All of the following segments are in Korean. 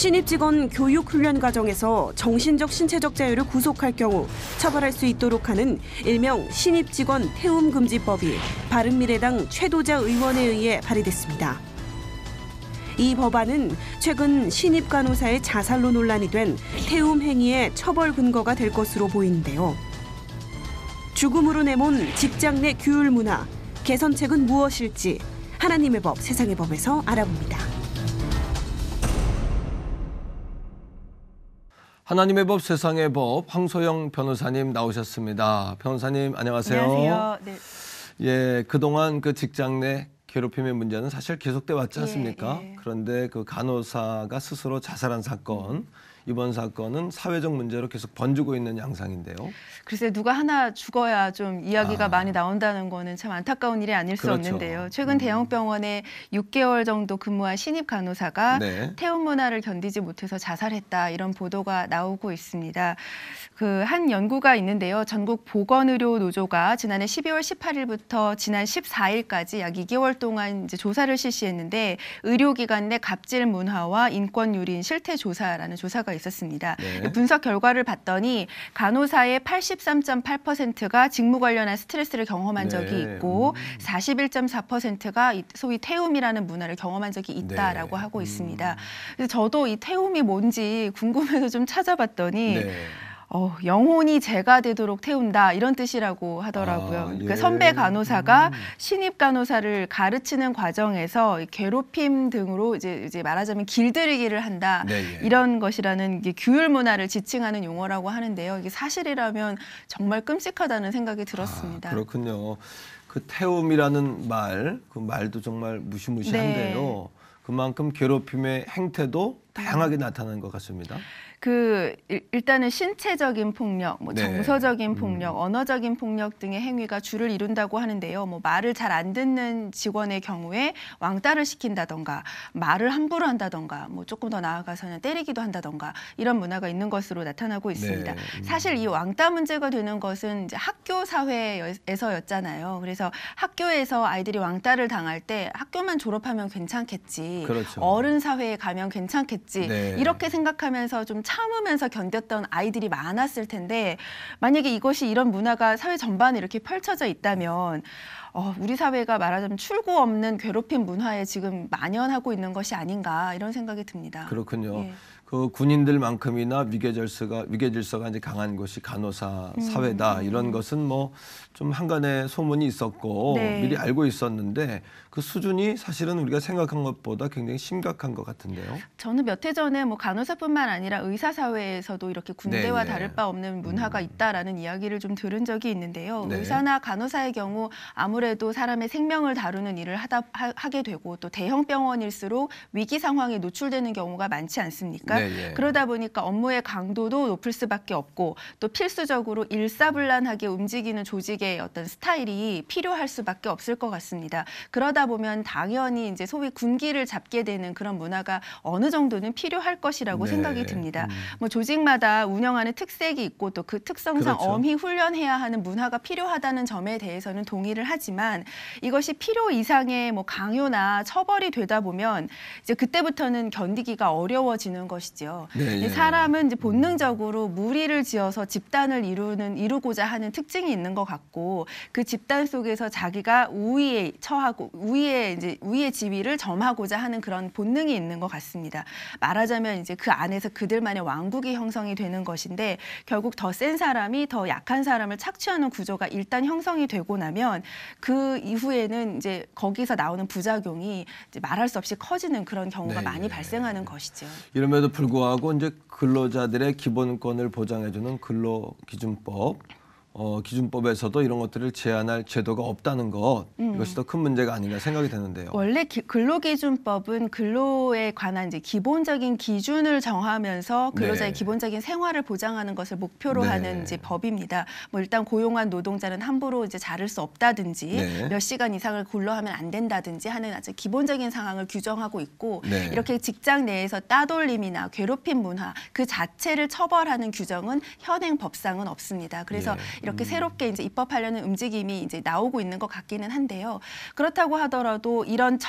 신입 직원 교육 훈련 과정에서 정신적 신체적 자유를 구속할 경우 처벌할 수 있도록 하는 일명 신입 직원 태움 금지법이 바른미래당 최도자 의원에 의해 발의됐습니다. 이 법안은 최근 신입 간호사의 자살로 논란이 된 태움 행위의 처벌 근거가 될 것으로 보이는데요. 죽음으로 내몬 직장 내 규율 문화, 개선책은 무엇일지 하나님의 법, 세상의 법에서 알아봅니다. 하나님의 법, 세상의 법, 황소영 변호사님 나오셨습니다. 변호사님 안녕하세요. 안녕하세요. 네. 예, 그동안 그 직장 내 괴롭힘의 문제는 사실 계속돼 왔지 않습니까? 예. 그런데 그 간호사가 스스로 자살한 사건, 이번 사건은 사회적 문제로 계속 번지고 있는 양상인데요. 글쎄 누가 하나 죽어야 좀 이야기가 많이 나온다는 거는 참 안타까운 일이 아닐 수 그렇죠. 없는데요. 최근 대형 병원에 6개월 정도 근무한 신입 간호사가 네. 태움 문화를 견디지 못해서 자살했다, 이런 보도가 나오고 있습니다. 그 한 연구가 있는데요. 전국 보건의료노조가 지난해 12월 18일부터 지난 14일까지 약 2개월 동안 이제 조사를 실시했는데, 의료기관 내 갑질 문화와 인권 유린 실태 조사라는 조사가 있었습니다. 네. 분석 결과를 봤더니 간호사의 83.8%가 직무 관련한 스트레스를 경험한 적이 있고 41.4%가 소위 태움이라는 문화를 경험한 적이 있다라고 하고 있습니다. 그래서 저도 이 태움이 뭔지 궁금해서 좀 찾아봤더니 영혼이 재가 되도록 태운다, 이런 뜻이라고 하더라고요. 그러니까 선배 간호사가 신입 간호사를 가르치는 과정에서 괴롭힘 등으로 이제 말하자면 길들이기를 한다, 이런 것이라는 게 규율 문화를 지칭하는 용어라고 하는데요. 이게 사실이라면 정말 끔찍하다는 생각이 들었습니다. 그렇군요. 그 태움이라는 말, 그 말도 정말 무시무시한데요. 네. 그만큼 괴롭힘의 행태도 다양하게 나타나는 것 같습니다. 일단은 신체적인 폭력, 정서적인 폭력, 언어적인 폭력 등의 행위가 주를 이룬다고 하는데요. 말을 잘 안 듣는 직원의 경우에 왕따를 시킨다던가, 말을 함부로 한다던가, 조금 더 나아가서는 때리기도 한다던가, 이런 문화가 있는 것으로 나타나고 있습니다. 사실 이 왕따 문제가 되는 것은 이제 학교 사회에서였잖아요. 그래서 학교에서 아이들이 왕따를 당할 때 학교만 졸업하면 괜찮겠지, 그렇죠. 어른 사회에 가면 괜찮겠지, 이렇게 생각하면서 좀 참으면서 견뎠던 아이들이 많았을 텐데, 만약에 이것이 이런 문화가 사회 전반에 이렇게 펼쳐져 있다면 우리 사회가 말하자면 출구 없는 괴롭힘 문화에 지금 만연하고 있는 것이 아닌가, 이런 생각이 듭니다. 그렇군요. 예. 그 군인들만큼이나 위계질서가 이제 강한 곳이 간호사 사회다, 이런 것은 좀 한간에 소문이 있었고 미리 알고 있었는데 그 수준이 사실은 우리가 생각한 것보다 굉장히 심각한 것 같은데요. 저는 몇 해 전에 간호사뿐만 아니라 의사 사회에서도 이렇게 군대와 다를 바 없는 문화가 있다라는 이야기를 좀 들은 적이 있는데요. 의사나 간호사의 경우 아무래도 사람의 생명을 다루는 일을 하게 되고, 또 대형 병원일수록 위기 상황에 노출되는 경우가 많지 않습니까? 그러다 보니까 업무의 강도도 높을 수밖에 없고, 또 필수적으로 일사불란하게 움직이는 조직의 어떤 스타일이 필요할 수밖에 없을 것 같습니다. 그러다 보면 당연히 이제 소위 군기를 잡게 되는 그런 문화가 어느 정도는 필요할 것이라고 생각이 듭니다. 조직마다 운영하는 특색이 있고, 또 그 특성상 엄히 훈련해야 하는 문화가 필요하다는 점에 대해서는 동의를 하지만, 이것이 필요 이상의 강요나 처벌이 되다 보면 이제 그때부터는 견디기가 어려워지는 것이죠. 사람은 이제 본능적으로 무리를 지어서 집단을 이루고자 하는 특징이 있는 것 같고, 그 집단 속에서 자기가 우위에 처하고 우위의 지위를 점하고자 하는 그런 본능이 있는 것 같습니다. 말하자면 이제 그 안에서 그들만의 왕국이 형성이 되는 것인데, 결국 더 센 사람이 더 약한 사람을 착취하는 구조가 일단 형성이 되고 나면 그 이후에는 이제 거기서 나오는 부작용이 이제 말할 수 없이 커지는 그런 경우가 많이 발생하는 것이죠. 이름에도 불구하고 이제 근로자들의 기본권을 보장해주는 근로기준법, 기준법에서도 이런 것들을 제한할 제도가 없다는 것, 이것이 더 큰 문제가 아닌가 생각이 되는데요. 원래 근로기준법은 근로에 관한 이제 기본적인 기준을 정하면서 근로자의 기본적인 생활을 보장하는 것을 목표로 하는 이제 법입니다. 일단 고용한 노동자는 함부로 이제 자를 수 없다든지, 몇 시간 이상을 근로하면 안 된다든지 하는 아주 기본적인 상황을 규정하고 있고, 이렇게 직장 내에서 따돌림이나 괴롭힘 문화 그 자체를 처벌하는 규정은 현행 법상은 없습니다. 그래서 이렇게 새롭게 이제 입법하려는 움직임이 이제 나오고 있는 것 같기는 한데요. 그렇다고 하더라도 이런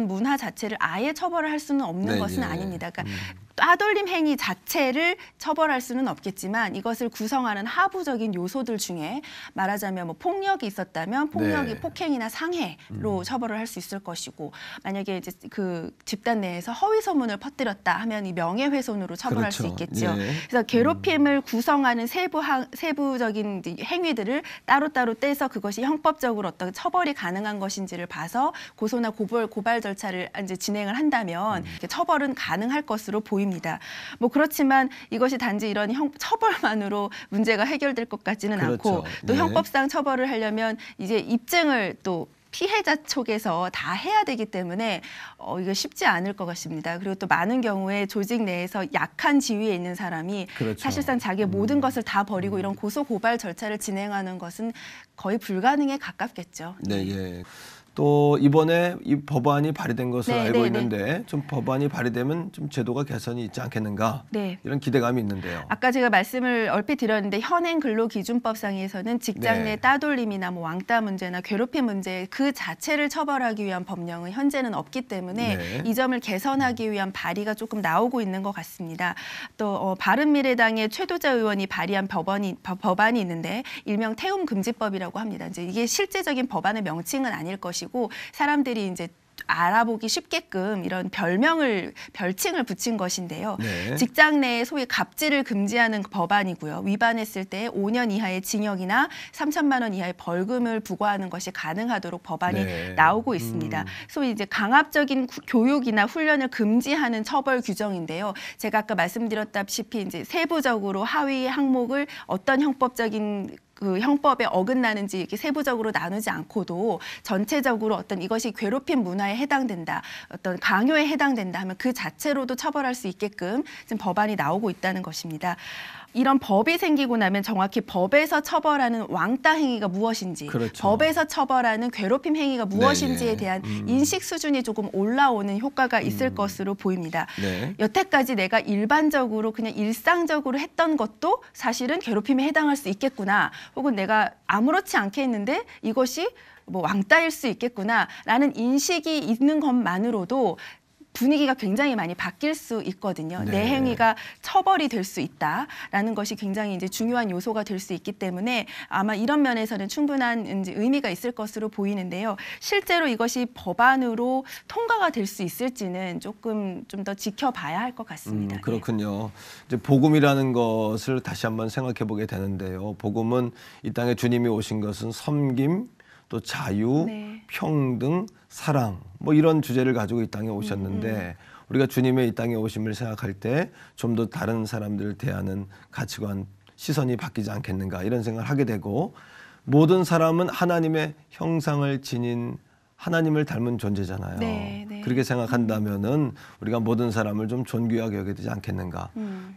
문화 자체를 아예 처벌을 할 수는 없는 것은 아닙니다. 그러니까 따돌림 행위 자체를 처벌할 수는 없겠지만 이것을 구성하는 하부적인 요소들 중에 말하자면 뭐 폭력이 있었다면 폭력이 네. 폭행이나 상해로 처벌을 할 수 있을 것이고 만약에 이제 그 집단 내에서 허위 소문을 퍼뜨렸다 하면 이 명예훼손으로 처벌할 수 그렇죠. 있겠죠. 예. 그래서 괴롭힘을 구성하는 세부적인 행위들을 따로따로 떼서 그것이 형법적으로 어떤 처벌이 가능한 것인지를 봐서 고소나 고발 절차를 이제 진행을 한다면 처벌은 가능할 것으로 보입니다. 뭐 그렇지만 이것이 단지 이런 처벌만으로 문제가 해결될 것 같지는 그렇죠. 않고 또 네. 형법상 처벌을 하려면 이제 입증을 또 피해자 쪽에서 다 해야 되기 때문에 이거 쉽지 않을 것 같습니다. 그리고 또 많은 경우에 조직 내에서 약한 지위에 있는 사람이 그렇죠. 사실상 자기의 모든 것을 다 버리고 이런 고소 고발 절차를 진행하는 것은 거의 불가능에 가깝겠죠. 네, 예. 또 이번에 이 법안이 발의된 것으로 네, 알고 네, 있는데 좀 법안이 발의되면 좀 제도가 개선이 있지 않겠는가 네. 이런 기대감이 있는데요. 아까 제가 말씀을 얼핏 드렸는데 현행 근로기준법상에서는 직장 내 네. 따돌림이나 뭐 왕따 문제나 괴롭힘 문제 그 자체를 처벌하기 위한 법령은 현재는 없기 때문에 네. 이 점을 개선하기 위한 발의가 조금 나오고 있는 것 같습니다. 또 바른미래당의 최도자 의원이 발의한 법안이 있는데 일명 태움금지법이라고 합니다. 이제 이게 실제적인 법안의 명칭은 아닐 것이고 사람들이 이제 알아보기 쉽게끔 이런 별칭을 붙인 것인데요. 네. 직장 내에 소위 갑질을 금지하는 법안이고요. 위반했을 때 5년 이하의 징역이나 3천만 원 이하의 벌금을 부과하는 것이 가능하도록 법안이 네. 나오고 있습니다. 소위 이제 강압적인 교육이나 훈련을 금지하는 처벌 규정인데요. 제가 아까 말씀드렸다시피 이제 세부적으로 하위 항목을 어떤 형법적인 그 형법에 어긋나는지 이렇게 세부적으로 나누지 않고도 전체적으로 어떤 이것이 괴롭힘 문화에 해당된다, 어떤 강요에 해당된다 하면 그 자체로도 처벌할 수 있게끔 지금 법안이 나오고 있다는 것입니다. 이런 법이 생기고 나면 정확히 법에서 처벌하는 왕따 행위가 무엇인지, 그렇죠. 법에서 처벌하는 괴롭힘 행위가 무엇인지에 네, 대한 인식 수준이 조금 올라오는 효과가 있을 것으로 보입니다. 네. 여태까지 내가 일반적으로 그냥 일상적으로 했던 것도 사실은 괴롭힘에 해당할 수 있겠구나. 혹은 내가 아무렇지 않게 했는데 이것이 뭐 왕따일 수 있겠구나라는 인식이 있는 것만으로도 분위기가 굉장히 많이 바뀔 수 있거든요. 네. 내 행위가 처벌이 될 수 있다라는 것이 굉장히 이제 중요한 요소가 될 수 있기 때문에 아마 이런 면에서는 충분한 이제 의미가 있을 것으로 보이는데요. 실제로 이것이 법안으로 통과가 될 수 있을지는 조금 좀 더 지켜봐야 할 것 같습니다. 그렇군요. 이제 복음이라는 것을 다시 한번 생각해 보게 되는데요. 복음은 이 땅에 주님이 오신 것은 섬김, 또 자유, 네. 평등, 사랑 뭐 이런 주제를 가지고 이 땅에 오셨는데 우리가 주님의 이 땅에 오심을 생각할 때 좀 더 다른 사람들을 대하는 가치관, 시선이 바뀌지 않겠는가 이런 생각을 하게 되고 모든 사람은 하나님의 형상을 지닌 하나님을 닮은 존재잖아요. 네, 네. 그렇게 생각한다면은 우리가 모든 사람을 좀 존귀하게 여겨야 되지 않겠는가.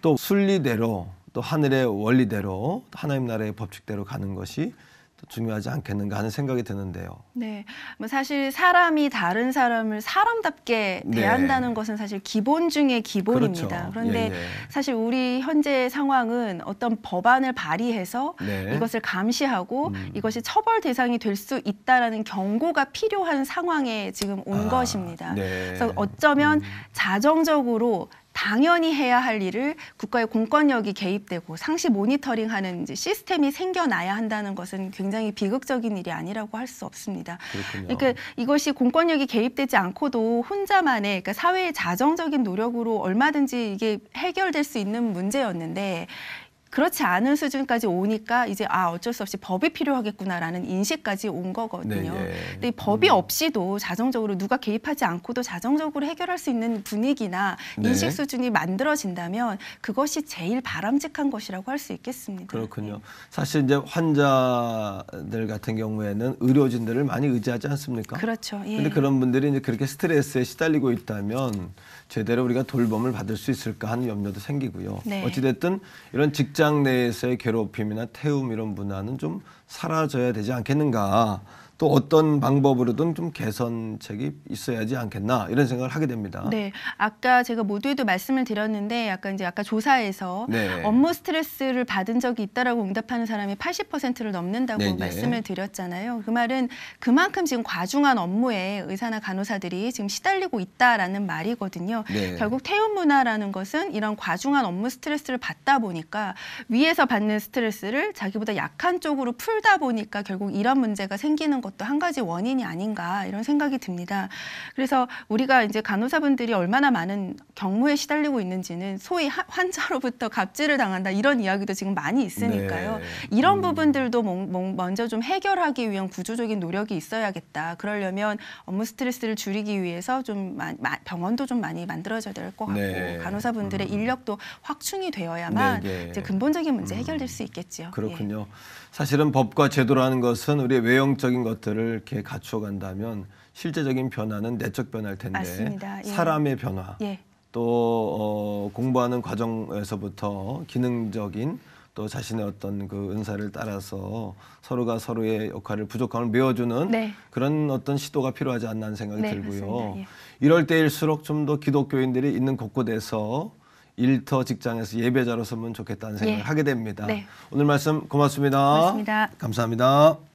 또 순리대로 또 하늘의 원리대로 하나님 나라의 법칙대로 가는 것이 또 중요하지 않겠는가 하는 생각이 드는데요. 네, 뭐 사실 사람이 다른 사람을 사람답게 네. 대한다는 것은 사실 기본 중의 기본입니다. 그렇죠. 그런데 예, 예. 사실 우리 현재 상황은 어떤 법안을 발의해서 네. 이것을 감시하고 이것이 처벌 대상이 될 수 있다라는 경고가 필요한 상황에 지금 온 것입니다. 네. 그래서 어쩌면 자정적으로 당연히 해야 할 일을 국가의 공권력이 개입되고 상시 모니터링하는 이제 시스템이 생겨나야 한다는 것은 굉장히 비극적인 일이 아니라고 할 수 없습니다. 그렇군요. 그러니까 이것이 공권력이 개입되지 않고도 혼자만의 그러니까 사회의 자정적인 노력으로 얼마든지 이게 해결될 수 있는 문제였는데 그렇지 않은 수준까지 오니까 이제 어쩔 수 없이 법이 필요하겠구나라는 인식까지 온 거거든요. 네, 예. 근데 이 법이 없이도 자정적으로 누가 개입하지 않고도 자정적으로 해결할 수 있는 분위기나 네. 인식 수준이 만들어진다면 그것이 제일 바람직한 것이라고 할 수 있겠습니다. 그렇군요. 사실 이제 환자들 같은 경우에는 의료진들을 많이 의지하지 않습니까? 그렇죠. 예. 근데 그런 분들이 이제 그렇게 스트레스에 시달리고 있다면 제대로 우리가 돌봄을 받을 수 있을까 하는 염려도 생기고요. 네. 어찌됐든 이런 직장 내에서의 괴롭힘이나 태움 이런 문화는 좀 사라져야 되지 않겠는가. 또 어떤 방법으로든 좀 개선책이 있어야지 않겠나 이런 생각을 하게 됩니다. 네, 아까 제가 모두에도 말씀을 드렸는데 약간 이제 아까 조사에서 네. 업무 스트레스를 받은 적이 있다라고 응답하는 사람이 80%를 넘는다고 네네. 말씀을 드렸잖아요. 그 말은 그만큼 지금 과중한 업무에 의사나 간호사들이 지금 시달리고 있다라는 말이거든요. 네. 결국 태움 문화라는 것은 이런 과중한 업무 스트레스를 받다 보니까 위에서 받는 스트레스를 자기보다 약한 쪽으로 풀다 보니까 결국 이런 문제가 생기는 것도 한 가지 원인이 아닌가 이런 생각이 듭니다. 그래서 우리가 이제 간호사분들이 얼마나 많은 경무에 시달리고 있는지는 소위 환자로부터 갑질을 당한다 이런 이야기도 지금 많이 있으니까요. 네. 이런 부분들도 먼저 좀 해결하기 위한 구조적인 노력이 있어야겠다. 그러려면 업무 스트레스를 줄이기 위해서 좀 병원도 좀 많이 만들어져야 될 것 같고 네. 간호사분들의 인력도 확충이 되어야만 네, 네. 이제 근본적인 문제 해결될 수 있겠지요. 그렇군요. 사실은 법과 제도라는 것은 우리의 외형적인 것들을 이렇게 갖춰간다면 실제적인 변화는 내적 변화일 텐데 맞습니다. 예. 사람의 변화 예. 또 공부하는 과정에서부터 기능적인 또 자신의 어떤 그 은사를 따라서 서로가 서로의 역할을 부족함을 메워주는 네. 그런 어떤 시도가 필요하지 않나 하는 생각이 네, 들고요. 맞습니다. 예. 이럴 때일수록 좀 더 기독교인들이 있는 곳곳에서 일터 직장에서 예배자로 서면 좋겠다는 생각을 예. 하게 됩니다. 네. 오늘 말씀 고맙습니다. 고맙습니다. 감사합니다.